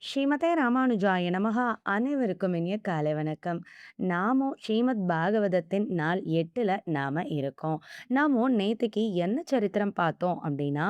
ஸ்ரீமதே ராமானுஜாய நமஹ. அனைவருக்கும் இனிய காலை வணக்கம். நாமும் ஸ்ரீமத் பாகவதத்தின் நாள் 8ல நாம இருக்கோம். நேத்திக்கு என்ன சரித்திரம் பார்த்தோம் அப்படின்னா,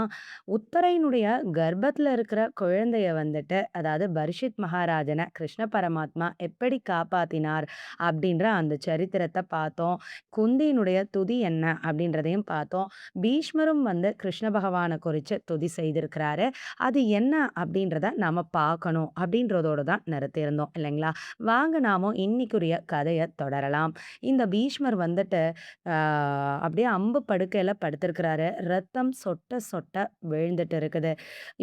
உத்தரையினுடைய கர்ப்பத்துல இருக்கிற குழந்தைய வந்துட்டு, அதாவது பரீட்சித் மகாராஜன கிருஷ்ண பரமாத்மா எப்படி காப்பாத்தினார் அப்படின்ற அந்த சரித்திரத்த பார்த்தோம். குந்தியினுடைய துதி என்ன அப்படின்றதையும் பார்த்தோம். பீஷ்மரும் வந்து கிருஷ்ண பகவான குறிச்சு துதி செய்திருக்கிறாரு. அது என்ன அப்படின்றத நாம பார்க்கணும் அப்படின்றதோட தான் நிறுத்தியிருந்தோம் இல்லைங்களா? வாங்க நாம இன்னைக்குரிய கதைய தொடரலாம். இந்த பீஷ்மர் வந்துட்டு ஆ அப்படியே அம்பு படுக்கையில படுத்திருக்கிறாரு. ரத்தம் சொட்ட சொட்ட விழுந்துட்டு இருக்குது.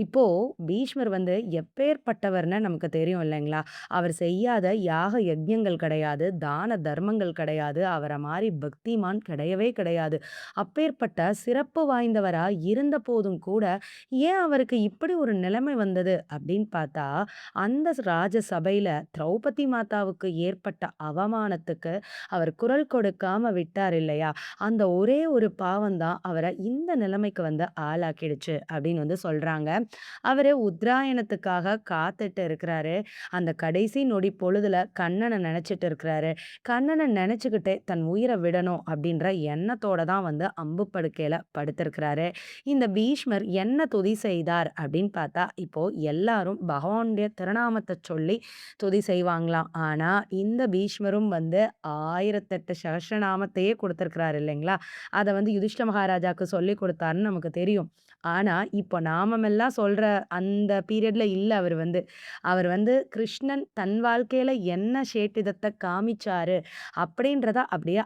இப்போ பீஷ்மர் வந்து எப்பேர்ப்பட்டவர்ன்னு நமக்கு தெரியும் இல்லைங்களா? அவர் செய்யாத யாக யஜ்ஞங்கள் கிடையாது. தான தர்மங்கள் கிடையாது. அவர மாரி பக்திமான் கிடையவே கிடையாது. அப்பேர்ப்பட்ட சிறப்பு வாய்ந்தவரா இருந்தபோதும் கூட ஏன் அவருக்கு இப்படி ஒரு நிலைமை வந்தது அப்படின்னு பார்த்தா, அந்த ராஜ சபையில திரௌபதி மாதாவுக்கு ஏற்பட்ட அவமானத்துக்கு அவர் குரல் கொடுக்காம விட்டார் இல்லையா? அந்த ஒரே ஒரு பாவம் தான் அவர இந்த நிலைமைக்கு வந்து ஆளாக்கிடுச்சு அப்படின்னு வந்து சொல்றாங்க. அவரு உத்தராயணத்துக்காக காத்துட்டு இருக்கிறாரு. அந்த கடைசி நொடி பொழுதுல கண்ணன நெனச்சுட்டு இருக்கிறாரு. கண்ணன நெனச்சுக்கிட்டே தன் உயிர விடணும் அப்படின்ற எண்ணத்தோட தான் வந்து அம்பு படுக்கையில படுத்திருக்கிறாரு. இந்த பீஷ்மர் என்ன துதி செய்தார் அப்படின்னு பார்த்தா, இப்போ எல்லாரும் பகவானுடைய திருநாமத்த சொல்லி துதி செய்வாங்களாம். ஆனா, இந்த பீஷ்மரும் வந்து 1008 சகஸ்ரநாமத்தையே குடுத்திருக்கிறாரு இல்லைங்களா? அத வந்து யுதிஷ்ட மகாராஜாக்கு சொல்லிக் குடுத்தாருன்னு நமக்கு தெரியும். ஆனா, இப்போ நாமமெல்லாம் சொல்ற அந்த பீரியட்ல இல்ல அவரு வந்து. அவர் வந்து கிருஷ்ணன் தன் வாழ்க்கையில என்ன சேட்டிதத்த காமிச்சாரு அப்படின்றத அப்படியே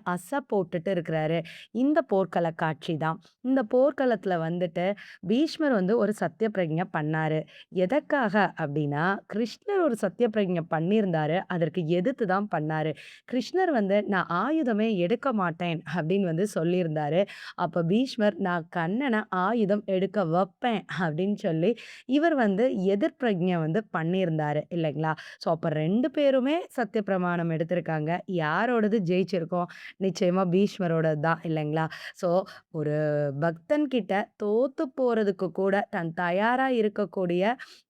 போட்டுட்டு இருக்கிறாரு. இந்த போர்க்கள காட்சி தான். இந்த போர்க்களத்துல வந்துட்டு பீஷ்மர் வந்து ஒரு சத்திய பிரதிஜை பண்ணாரு. எதற்காக அப்டின்னா, கிருஷ்ணர் ஒரு சத்திய பிரதிஜை பண்ணியிருந்தாரு. அதற்கு எதிர்த்து தான் பண்ணாரு. கிருஷ்ணர் வந்து "நான் ஆயுதமே எடுக்க மாட்டேன்" அப்டின்னு வந்து சொல்லியிருந்தாரு. அப்ப பீஷ்மர் "நான் கண்ணன ஆயுதம் எடுக்க வப்பேன்" அப்டின்னு சொல்லி இவர் வந்து எதிர் பிரதிஜை வந்து பண்ணியிருந்தாரு இல்லைங்களா? ஸோ அப்ப 2 பேருமே சத்திய பிரமாணம் எடுத்திருக்காங்க. யாரோடது ஜெயிச்சிருக்கும்? நிச்சயமா பீஷ்மரோடது தான் இல்லைங்களா? ஸோ ஒரு பக்தன் கிட்ட தோத்து போறதுக்கு கூட தயாரா இருக்கக்கூடிய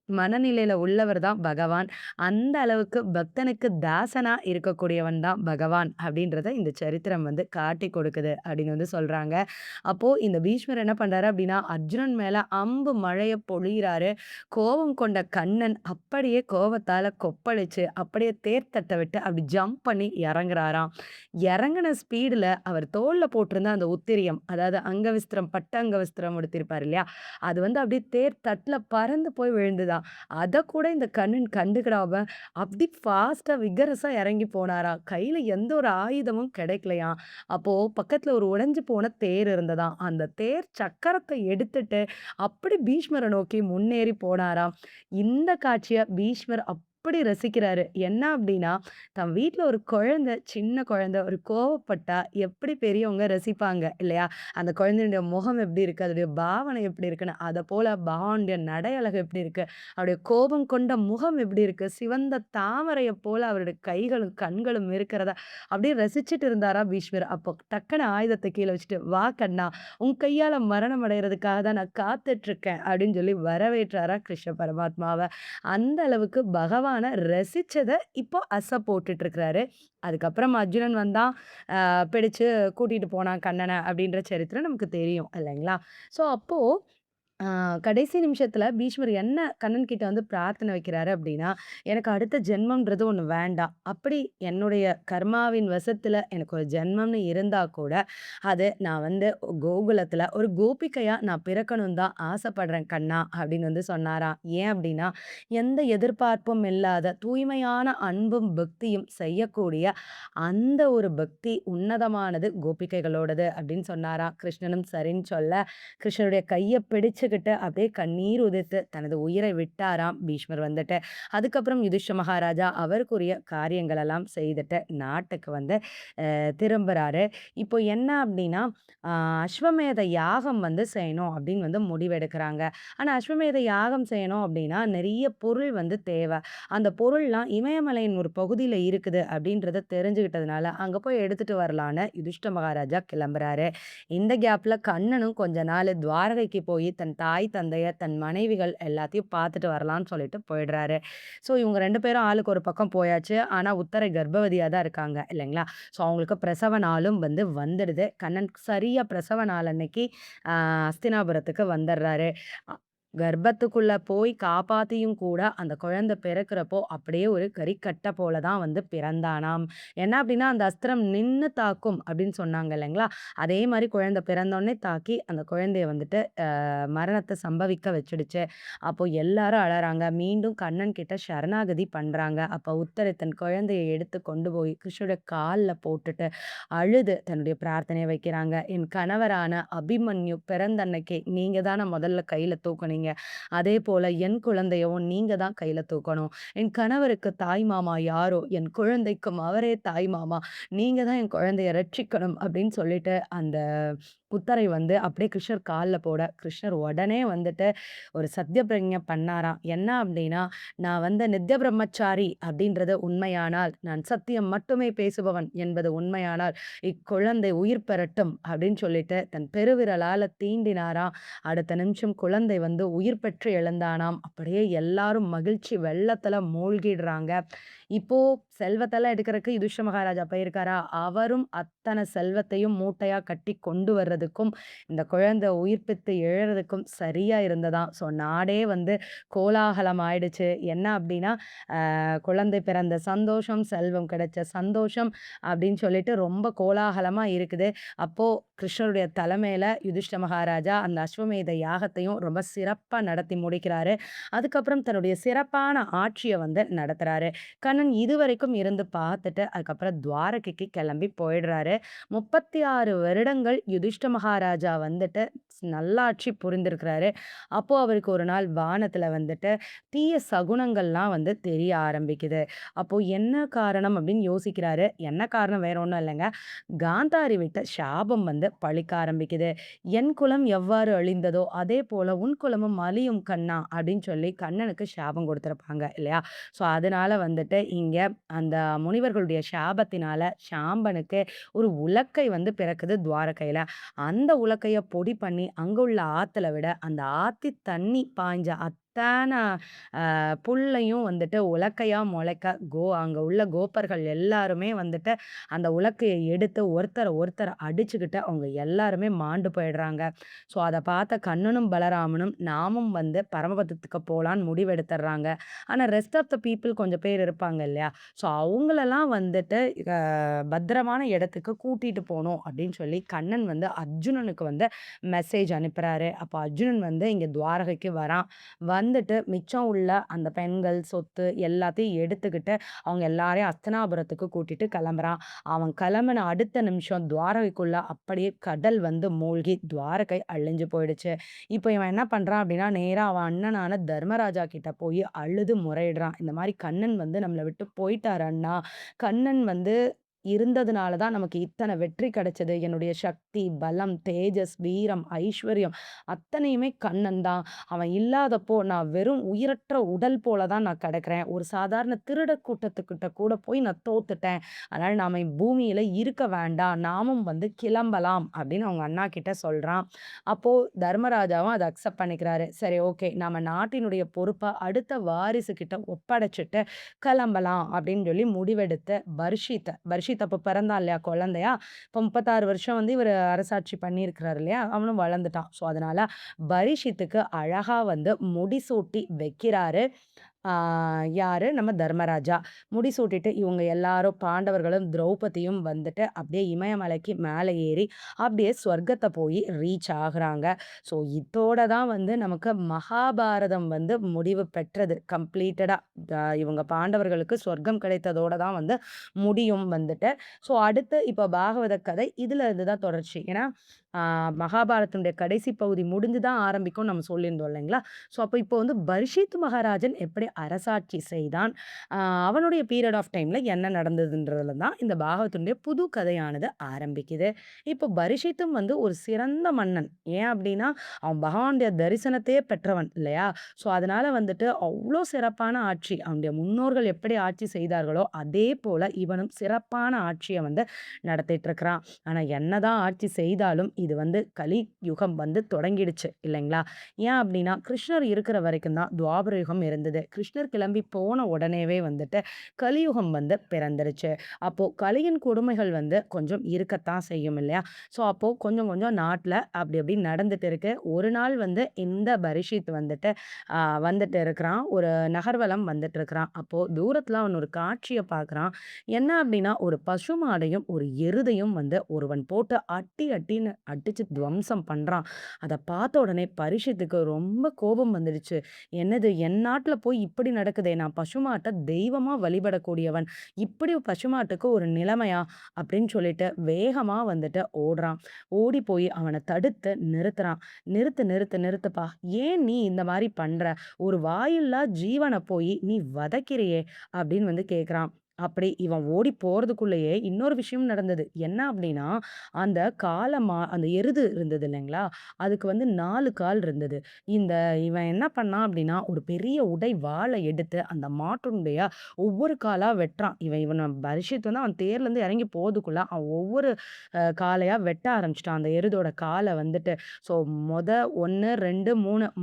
மனநிலையில உள்ளவர் தான் பகவான். அந்த அளவுக்கு பக்தனுக்கு தாசனா இருக்கக்கூடியவன் தான் பகவான் அப்படின்றத இந்த சரித்திரம் வந்து காட்டிக் கொடுக்குது அப்படின்னு வந்து சொல்றாங்க. அப்போ இந்த பீஷ்மர் என்ன பண்றாரு அப்படின்னா, அர்ஜுனன் மேல அம்பு மழைய பொழியிறாரு. கோபம் கொண்ட கண்ணன் அப்படியே கோவத்தால கொப்பளிச்சு அப்படியே தேர் தட்ட விட்டு அப்படி ஜம்ப் பண்ணி இறங்குறாராம். இறங்குன ஸ்பீடுல அவர் தோள்ல போட்டிருந்த அந்த உத்திரியம், அதாவது அங்கவிஸ்திரம், பட்டு அங்கவிஸ்திரம் உடுத்திருப்பார் இல்லையா? அது வந்து அப்படியே தேர் தட்டுல பறந்து போய் விழுந்துதாம். அதக்கூட இந்த கண்ணன் கண்டுக்கிடாம, அப்படி ஃபாஸ்ட்டா விகரஸா இறங்கி போனாராம். கையில எந்த ஒரு ஆயுதமும் கிடைக்கலையாம். அப்போ பக்கத்துல ஒரு உடைஞ்சு போன தேர் இருந்ததாம். அந்த தேர் சக்கரத்த எடுத்துட்டு, அப்படி பீஷ்மர நோக்கி முன்னேறி போனாராம். இந்த காட்சிய பீஷ்மர் அப்படி ரசிக்கிறாரு. என்ன அப்படின்னா, தன் வீட்ல ஒரு குழந்தை, சின்ன குழந்தை ஒரு கோவப்பட்டா எப்படி பெரியவங்க ரசிப்பாங்க இல்லையா? அந்த குழந்தையுடைய முகம் எப்படி இருக்கு? அதோடைய பாவனை எப்படி இருக்குன்னு, அதப்போல பகவானுடைய நடை அழகு எப்படி இருக்கு? அவருடைய கோபம் கொண்ட முகம் எப்படி இருக்கு? சிவந்த தாமரையப் போல அவருடைய கைகளும், கண்களும் இருக்கிறத அப்படியே ரசிச்சுட்டு இருந்தாராம் பீஷ்மர். அப்போ டக்குனு ஆயுதத்த கீழ வச்சுட்டு, "வா கண்ணா! உன் கையால மரணம் அடையறதுக்காக தான் நான் காத்துட்ருக்கேன்" அப்படின்னு சொல்லி வரவேற்றாராம் கிருஷ்ண பரமாத்மாவ. அந்த அளவுக்கு பகவான ரசிச்சத இப்போ போட்டுட்டு இருக்கிறாரு. அதுக்கப்புறம் அர்ஜுனன் வந்தான். பிடிச்சு கூட்டிட்டு போனான் கண்ணன அப்படின்ற சரித்திரம் நமக்கு தெரியும் இல்லைங்களா? ஸோ அப்போ ஆ கடைசி நிமிஷத்துல பீஷ்மர் என்ன கண்ணன் கிட்ட வந்து பிரார்த்தனை வைக்கிறாரு அப்படின்னா, எனக்கு அடுத்த ஜென்மம்ன்றது ஒண்ணு வேண்டாம். அப்படி என்னுடைய கர்மாவின் வசத்துல எனக்கு ஒரு ஜென்மம்னு இருந்தா கூட, அது நான் வந்து கோகுலத்துல ஒரு கோபிகையா நான் பிறக்கணும்னு தான் ஆசைப்படுறேன் கண்ணா அப்படின்னு வந்து சொன்னாராம். ஏன் அப்படின்னா, எந்த எதிர்பார்ப்பும் இல்லாத தூய்மையான அன்பும், பக்தியும் செய்யக்கூடிய அந்த ஒரு பக்தி உன்னதமானது கோபிகைகளோடது அப்படின்னு சொன்னாராம். கிருஷ்ணனும் சரின்னு சொல்ல, கிருஷ்ணருடைய கைய பிடிச்சுக்கிட்டு அப்படியே கண்ணீர் உதிர்த்து தனது உயிரை விட்டாராம் பீஷ்மர் வந்துட்டு. அதுக்கப்புறம் யுதிஷ்ட மகாராஜா அவருக்குரிய காரியங்கள் எல்லாம் செய்துட்டு நாட்டுக்கு வந்து திரும்புறாரு. இப்போ என்ன அப்டின்னா, அ அஸ்வமேத யாகம் வந்து செய்யணும் அப்டின்னு வந்து முடிவெடுக்குறாங்க. ஆனா அஸ்வமேத யாகம் செய்யணும் அப்டின்னா, நெறைய பொருள் வந்து தேவ. அந்த பொருள்லாம் இமயமலையின் ஒரு பகுதியில இருக்குது அப்டின்றத தெரிஞ்சுகிட்டதுனால, அங்க போய் எடுத்துட்டு வரலான்னு யுதிஷ்ட மகாராஜா கிளம்புறாரு. இந்த கேப்ல கண்ணனும் கொஞ்ச நாளு துவாரகைக்கு போயி தன் தன் தாய், தந்தைய, தன் மனைவிகள் எல்லாத்தையும் பார்த்துட்டு வரலான்னு சொல்லிட்டு போயிடுறாரு. ஸோ இவங்க 2 பேரும் ஆளுக்கு ஒரு பக்கம் போயாச்சு. ஆனா உத்தரை கர்ப்பவதியா தான் இருக்காங்க இல்லைங்களா? ஸோ அவங்களுக்கு பிரசவ நாளும் வந்துடுது. கண்ணன் சரியா பிரசவ நாள் அன்னைக்கு அ அஸ்தினாபுரத்துக்கு வந்துடுறாரு. அ கர்ப்பத்துக்குள்ள போய் காப்பாத்தியும் கூட அந்த குழந்தை பிறக்கிறப்போ அப்படியே ஒரு கறிக்கட்ட போல தான் பிறந்தானாம். என்ன அப்படின்னா, அந்த அஸ்திரம் நின்னு தாக்கும் அப்படின்னு சொன்னாங்க இல்லைங்களா? அதே மாரி குழந்தை பிறந்தோனே தாக்கி அந்த குழந்தைய மரணத்த சம்பவிக்க வச்சுடுச்சு. அப்போ எல்லாரும் அழறாங்க. மீண்டும் கண்ணன் கிட்ட சரணாகதி பண்றாங்க. அப்ப உத்தரை தன் குழந்தைய எடுத்து கொண்டு போய் கிருஷ்ணருடைய கால்ல போட்டுட்டு அழுது தன்னுடைய பிரார்த்தனைய வைக்கிறாங்க. என் கணவரான அபிமன்யு பிறந்த அன்னைக்கே நீங்க தான முதல்ல கையில தூக்குனீங்க. அதேபோல என் குழந்தையவும் நீங்க தான் கையில தூக்கணும். என் கணவருக்கு தாய் மாமா யாரோ, என் குழந்தைக்கும் அவரே தாய் மாமா. நீங்க தான் என் குழந்தைய ரட்சிக்கணும் அப்படின்னு சொல்லிட்டு அந்த புத்தரை அப்படியே கிருஷ்ணர் கால்ல போட, கிருஷ்ணர் உடனே ஒரு சத்திய பிரதிஞ்ஞை பண்ணாராம். என்ன அப்டின்னா, "நான் நித்ய பிரம்மச்சாரி அப்படின்றது உண்மையானால், நான் சத்தியம் மட்டுமே பேசுபவன் என்பது உண்மையானால், இக்குழந்தை உயிர் பெறட்டும்" அப்படின்னு சொல்லிட்டு தன் பெருவிரலால தீண்டினாராம். அடுத்த நிமிஷம் குழந்தை உயிர் பெற்று எழுந்தானாம். அப்படியே எல்லாரும் மகிழ்ச்சி வெள்ளத்துல மூழ்கிடுறாங்க. இப்போ செல்வத்தெல்லாம் எடுக்கறக்கு யுதிஷ்ட மகாராஜா போயிருக்காரா, அவரும் அத்தன செல்வத்தையும் மூட்டையா கட்டி கொண்டு வர்றதுக்கும், இந்த குழந்தை உயிர்ப்பித்து எழறதுக்கும் சரியா இருந்ததாம். ஸோ நாடே கோலாகலம் ஆயிடுச்சு. என்ன அப்டின்னா, குழந்தை பிறந்த சந்தோஷம், செல்வம் கிடைச்ச சந்தோஷம் அப்படின்னு சொல்லிட்டு ரொம்ப கோலாகலமா இருக்குது. அப்போ கிருஷ்ணருடைய தலைமையில யுதிஷ்ட மகாராஜா அந்த அஸ்வமேத யாகத்தையும் ரொம்ப சிறப்பா நடத்தி முடிக்கிறாரு. அதுக்கப்புறம் தன்னுடைய சிறப்பான ஆட்சிய நடத்துறாரு. கண்ணன் இதுவரைக்கும் இருந்து பார்த்துட்டு, அதுக்கப்புறம் துவாரகைக்கு கிளம்பி போயிடுறாரு. 36 வருடங்கள் யுதிஷ்ட மகாராஜா நல்லாட்சி புரிந்திருக்கிறாரு. அப்போ அவருக்கு ஒரு நாள் வானத்துல தீய சகுனங்கள்லாம் தெரிய ஆரம்பிக்குது. அப்போ என்ன காரணம் அப்படின்னு யோசிக்கிறாரு. என்ன காரணம் வேற ஒண்ணும் இல்லங்க. காந்தாரி விட்ட சாபம் பலிக்க ஆரம்பிக்குது. "என் குலம் எவ்வாறு அழிந்ததோ, அதே போல உன் குலமும் அழியும் கண்ணா" அப்படின்னு சொல்லி கண்ணனுக்கு சாபம் குடுத்திருப்பாங்க இல்லையா? ஸோ அதனால இங்க அந்த முனிவர்களுடைய சாபத்தினால சாம்பனுக்கு ஒரு உலக்கை பிறக்குது துவாரகையில. அந்த உலக்கைய பொடி பண்ணி அங்க உள்ள ஆத்துல விட, அந்த ஆத்து தண்ணி பாய்ஞ்ச அத்தன புல்லையும் உலக்கையா மொளைக்க அங்க உள்ள கோப்பர்கள் எல்லாருமே அந்த உலக்கைய எடுத்து ஒருத்தர ஒருத்தர் அடிச்சுக்கிட்டு அவங்க எல்லாருமே மாண்டு போயிடுறாங்க. ஸோ அத பார்த்த கண்ணனும், பலராமனும் நாமும் பரமபதத்துக்கு போலான்னு முடிவெடுத்துர்றாங்க. ஆனா ரெஸ்ட் ஆஃப் த பீப்பிள் கொஞ்சம் பேர் இருப்பாங்க இல்லையா? ஸோ அவங்களலாம் அ பத்திரமான இடத்துக்கு கூட்டிட்டு போணும் அப்படின்னு சொல்லி கண்ணன் அர்ஜுனனுக்கு மெசேஜ் அனுப்புறாரு. அப்ப அர்ஜுனன் இங்க துவாரகைக்கு வரான். மிச்சம் உள்ள அந்த பெண்கள், சொத்து எல்லாத்தையும் எடுத்துக்கிட்டு அவங்க எல்லாரையும் அஸ்தினாபுரத்துக்கு கூட்டிட்டு கிளம்புறான். அவன் கிளம்புன அடுத்த நிமிஷம் துவாரகைக்குள்ள அப்படியே கடல் மூழ்கி துவாரகை அழிஞ்சு போயிடுச்சு. இப்ப இவன் என்ன பண்றான் அப்படின்னா, நேரா அவன் அண்ணனான தர்மராஜா கிட்ட போய் அழுது முறையிடுறான். இந்த மாரி கண்ணன் நம்மள விட்டு போயிட்டாரு அண்ணா. கண்ணன் இருந்ததுனால தான் நமக்கு இத்தன வெற்றி கிடைச்சது. என்னுடைய சக்தி, பலம், தேஜஸ், வீரம், ஐஸ்வர்யம் அத்தனையுமே கண்ணன் தான். அவன் இல்லாதப்போ நான் வெறும் உயிரற்ற உடல் போல தான் நான் கிடக்கிறேன். ஒரு சாதாரண திருடர் கூட்டத்துக்கிட்ட கூட போய் நான் தோத்துட்டேன். அதனால நாம பூமியில இருக்க வேண்டாம். நாமும் கிளம்பலாம் அப்படின்னு அவங்க அண்ணா கிட்ட சொல்றான். அப்போ தர்மராஜாவும் அத அக்செப்ட் பண்ணிக்கிறாரு. சரி ஓகே. நாம நாட்டினுடைய பொறுப்ப அடுத்த வாரிசு கிட்ட ஒப்படைச்சுட்டு கிளம்பலாம் அப்படின்னு சொல்லி முடிவெடுத்து பர்ஷித் அப்ப பிறந்தான் இல்லையா குழந்தையா. இப்ப 36 வருஷம் இவரு அரசாட்சி பண்ணியிருக்கிறாரு இல்லையா? அவனும் வளர்ந்துட்டான். ஸோ அதனால பரீஷித்துக்கு அழகா முடிசூட்டி வைக்கிறாரு. ஆ யாரு? நம்ம தர்மராஜா. முடிசூட்டிட்டு இவங்க எல்லாரும் பாண்டவர்களும், திரௌபதியும் அப்படியே இமயமலைக்கு மேல ஏறி, அப்படியே சொர்க்கத்த போய் ரீச் ஆகுறாங்க. ஸோ இதோட தான் நமக்கு மகாபாரதம் முடிவு பெற்றது. கம்ப்ளீட்டடா. இவங்க பாண்டவர்களுக்கு சொர்க்கம் கிடைத்ததோட தான் முடியும் ஸோ அடுத்து இப்ப பாகவத கதை இதுல இருந்து தான் தொடர்ச்சி. ஏன்னா, ஆ மகாபாரதத்தினுடைய கடைசி பகுதி முடிஞ்சு தான் ஆரம்பிக்கும்னு நம்ம சொல்லியிருந்தோம் இல்லைங்களா? ஸோ அப்ப இப்போ பரிஷித் மகாராஜன் எப்படி அரசாட்சி செய்தான்? அ அவனுடைய பீரியட் ஆஃப் டைம்ல என்ன நடந்ததுன்றதுல தான் இந்த பாகவதனுடைய புது கதையானது ஆரம்பிக்குது. இப்போ பரிஷித்தும் ஒரு சிறந்த மன்னன். ஏன் அப்டின்னா, அவன் பகவானுடைய தரிசனத்தையே பெற்றவன் இல்லையா? ஸோ அதனால அவ்ளோ சிறப்பான ஆட்சி. அவனுடைய முன்னோர்கள் எப்படி ஆட்சி செய்தார்களோ, அதே போல இவனும் சிறப்பான ஆட்சிய நடத்திட்டு இருக்கிறான். ஆனா என்னதான் ஆட்சி செய்தாலும், இது வந்து கலி யுகம் வந்து தொடங்கிடுச்சு இல்லைங்களா? ஏன் அப்டின்னா, கிருஷ்ணர் இருக்கிற வரைக்கும் தான் துவாபர யுகம் இருந்தது. கிருஷ்ணர் கிளம்பி போன உடனேவே வந்துட்டு கலியுகம் வந்து பிறந்துருச்சு. அப்போ கலியின் கொடுமைகள் வந்து கொஞ்சம் இருக்கத்தான் செய்யும் இல்லையா? ஸோ, அப்போ கொஞ்சம் கொஞ்சம் நாட்ல அப்டி அப்டி நடந்துட்டு இருக்கு. ஒரு நாள் வந்து இந்த பரீட்சித் வந்துட்டு அ வந்துட்டு இருக்கிறான். ஒரு நகர்வலம் வந்துட்டு இருக்கிறான். அப்போ தூரத்தில அவன் ஒரு காட்சிய பார்க்குறான். என்ன அப்டின்னா, ஒரு பசுமாடையும், ஒரு எருதையும் வந்து ஒருவன் போட்டு அட்டி அட்டின்னு அடிச்சு துவம்சம் பண்றான். அத பார்த்த உடனே பரீட்சித்துக்கு ரொம்ப கோபம் வந்துடுச்சு. என்னது என் நாட்ல போய் இப்படி நடக்குதே! நான் பசுமாட்ட தெய்வமா வழிபடக்கூடியவன். இப்படி பசுமாட்டுக்கு ஒரு நிலைமையா? அப்படின்னு சொல்லிட்டு வேகமா வந்துட்டு ஓடுறான். ஓடி போய் அவன தடுத்து நிறுத்துறான். "நிறுத்து, நிறுத்து, நிறுத்துப்பா. ஏன் நீ இந்த மாரி பண்ற? ஒரு வாயில்லா ஜீவன போயி நீ வதைக்கிறியே!" அப்படின்னு வந்து கேட்குறான். அப்படி இவன் ஓடி போறதுக்குள்ளேயே இன்னொரு விஷயம் நடந்தது. என்ன அப்படின்னா, அந்த எருது இருந்தது இல்லைங்களா? அதுக்கு வந்து 4 கால் இருந்தது. இவன் என்ன பண்ணான் அப்படின்னா, ஒரு பெரிய வாள எடுத்து அந்த மாட்டினுடைய ஒவ்வொரு காலா வெட்டுறான். இவன பரீட்சித் வந்து அவன் தேர்லருந்து இறங்கி போறதுக்குள்ள, அவன் ஒவ்வொரு காளையா வெட்ட ஆரம்பிச்சுட்டான். அந்த எருதோட கால வந்துட்டு. ஸோ மொத 1, 2,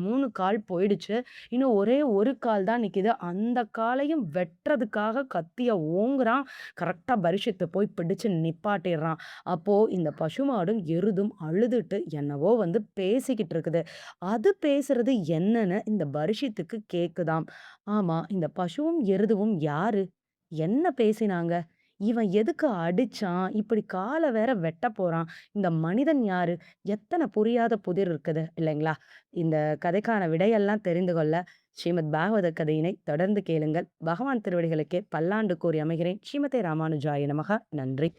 3 கால் போயிடுச்சு. இன்னும் ஒரே 1 கால் தான் நிக்குது. அந்த காலையும் வெட்டுறதுக்காக கத்திய ஓங்குறான். கரெக்ட்டா பரீட்சித்த போய் பிடிச்சு நிப்பாட்டிர்றான். அப்போ இந்த பசுமாடும், எருதும் அழுதுட்டு என்னவோ வந்து பேசிக்கிட்டு இருக்குது. அது பேசுறது என்னன்னு இந்த பரீட்சித்துக்கு கேக்குதாம். ஆமா, இந்த பசுவும், எருதுவும் யாரு? என்ன பேசினாங்க? இவன் எதுக்கு அடிச்சான்? இப்படி கால வேற வெட்டப் போறான். இந்த மனிதன் யாரு? எத்தன புரியாத புதிர் இருக்குது இல்லைங்களா? இந்த கதைக்கான விடையெல்லாம் தெரிந்து கொள்ள ஸ்ரீமத் பாகவத கதையினை தொடர்ந்து கேளுங்கள். பகவான் திருவடிகளுக்கே பல்லாண்டு கூறி அமைகிறேன். ஸ்ரீமதே ராமானுஜாய நமக. நன்றி.